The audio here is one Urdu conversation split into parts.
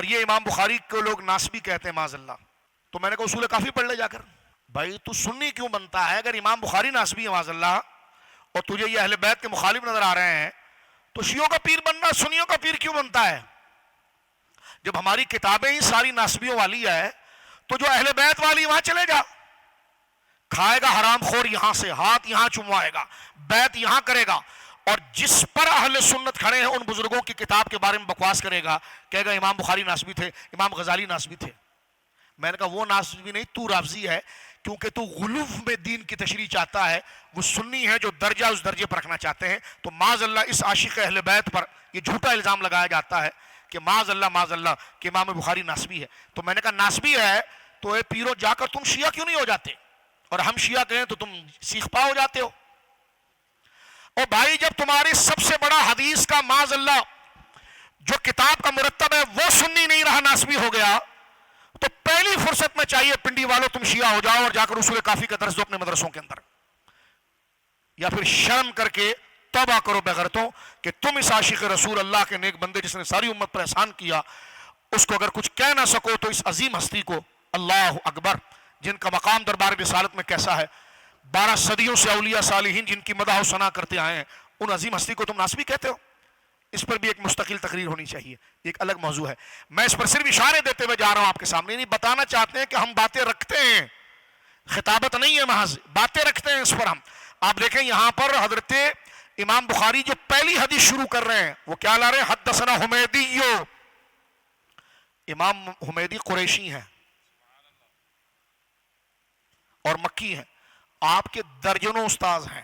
اور یہ امام بخاری کو لوگ ناسبی کہتے ہیں معاذ اللہ. تو میں نے کہا اصول کافی پڑھ لے جا کر. بھائی تو سنی کیوں بنتا ہے؟ اگر امام بخاری ناسبی ہے معاذ اللہ اور تجھے یہ اہل بیت کے مخالف نظر آ رہے ہیں تو شیعوں کا پیر بننا سنیوں کا پیر کیوں بنتا ہے؟ جب ہماری کتابیں ہی ساری ناسبیوں والی ہے تو جو اہل بیت والی وہاں چلے جا. کھائے گا حرام خور یہاں سے، ہاتھ یہاں چموائے گا، بیت یہاں کرے گا، اور جس پر اہل سنت کھڑے ہیں ان بزرگوں کی کتاب کے بارے میں بکواس کرے گا، کہے گا امام بخاری ناسبی تھے، امام غزالی ناسبی تھے. میں نے کہا وہ ناسبی نہیں، تو رافضی ہے، کیونکہ تو غلو میں دین کی تشریح چاہتا ہے. وہ سنی ہے جو درجہ اس درجے پر رکھنا چاہتے ہیں. تو معاذ اللہ اس عاشق اہل بیت پر یہ جھوٹا الزام لگایا جاتا ہے کہ معاذ اللہ کہ امام بخاری ناسبی ہے. تو میں نے کہا ناسبی ہے تو اے پیرو جا کر تم شیعہ کیوں نہیں ہو جاتے؟ اور ہم شیعہ کہیں تو تم سیخ پا ہو جاتے ہو. اور بھائی جب تمہاری سب سے بڑا حدیث کا معاذ اللہ جو کتاب کا مرتب ہے وہ سنی نہیں رہا، ناسبی ہو گیا، تو پہلی فرصت میں چاہیے پنڈی والوں تم شیعہ ہو جاؤ اور جا کر اصول کافی کا درس دو اپنے مدرسوں کے اندر، یا پھر شرم کر کے توبہ کرو بغیرتوں کہ تم اس عاشق رسول اللہ کے نیک بندے جس نے ساری امت پر احسان کیا اس کو اگر کچھ کہہ نہ سکو تو اس عظیم ہستی کو، اللہ اکبر، جن کا مقام دربار رسالت میں کیسا ہے، 12 صدیوں سے اولیاء صالحین جن کی مدح و ثنا کرتے آئے ہیں، ان عظیم ہستی کو تم ناسبی کہتے ہو. اس پر بھی ایک مستقل تقریر ہونی چاہیے، ایک الگ موضوع ہے. میں اس پر صرف اشارے دیتے ہوئے جا رہا ہوں آپ کے سامنے، نہیں بتانا چاہتے ہیں کہ ہم باتیں رکھتے ہیں، خطابت نہیں ہے، محض باتیں رکھتے ہیں اس پر ہم. آپ دیکھیں یہاں پر حضرت امام بخاری جو پہلی حدیث شروع کر رہے ہیں وہ کیا لا رہے ہیں؟ حدثنا حمیدی. امام حمیدی قریشی ہیں اور مکی ہیں، آپ کے درجنوں استاذ ہیں،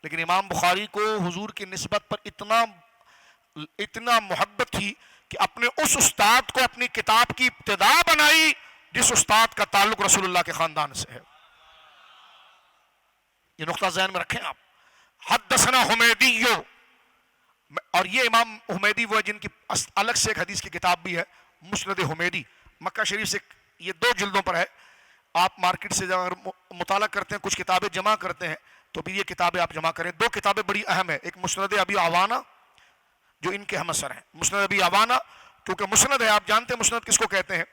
لیکن امام بخاری کو حضور کی نسبت پر اتنا محبت تھی کہ اپنے اس استاد کو اپنی کتاب کی ابتدا بنائی جس استاد کا تعلق رسول اللہ کے خاندان سے ہے. یہ نقطہ ذہن میں رکھیں آپ. حدثنا حمیدی، اور یہ امام حمیدی وہ ہے جن کی الگ سے ایک حدیث کی کتاب بھی ہے، مسند حمیدی، مکہ شریف سے یہ 2 جلدوں پر ہے. آپ مارکیٹ سے اگر مطالعہ کرتے ہیں، کچھ کتابیں جمع کرتے ہیں تو بھی یہ کتابیں آپ جمع کریں. 2 کتابیں بڑی اہم ہیں، ایک مسند ابی عوانہ جو ان کے ہم اثر ہیں، مسند ابی عوانہ، کیونکہ مسند ہے، آپ جانتے ہیں مسند کس کو کہتے ہیں،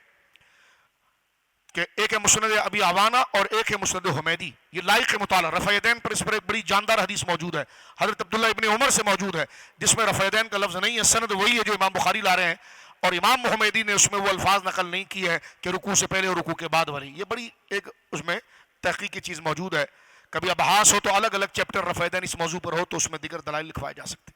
کہ ایک ہے مسند ابی عوانہ اور ایک ہے مسند حمیدی. یہ لائق مطالعہ. رفع یدین پر اس پر ایک بڑی جاندار حدیث موجود ہے، حضرت عبداللہ ابن عمر سے موجود ہے، جس میں رفع یدین کا لفظ نہیں ہے، سند وہی ہے جو امام بخاری لا رہے ہیں، اور امام حمیدی نے اس میں وہ الفاظ نقل نہیں کی ہے کہ رکوع سے پہلے اور رکوع کے بعد والی. یہ بڑی ایک اس میں تحقیق کی چیز موجود ہے. کبھی ابحاث ہو تو الگ الگ چیپٹر رفع یدین اس موضوع پر ہو تو اس میں دیگر دلائل لکھوائے جا سکتے.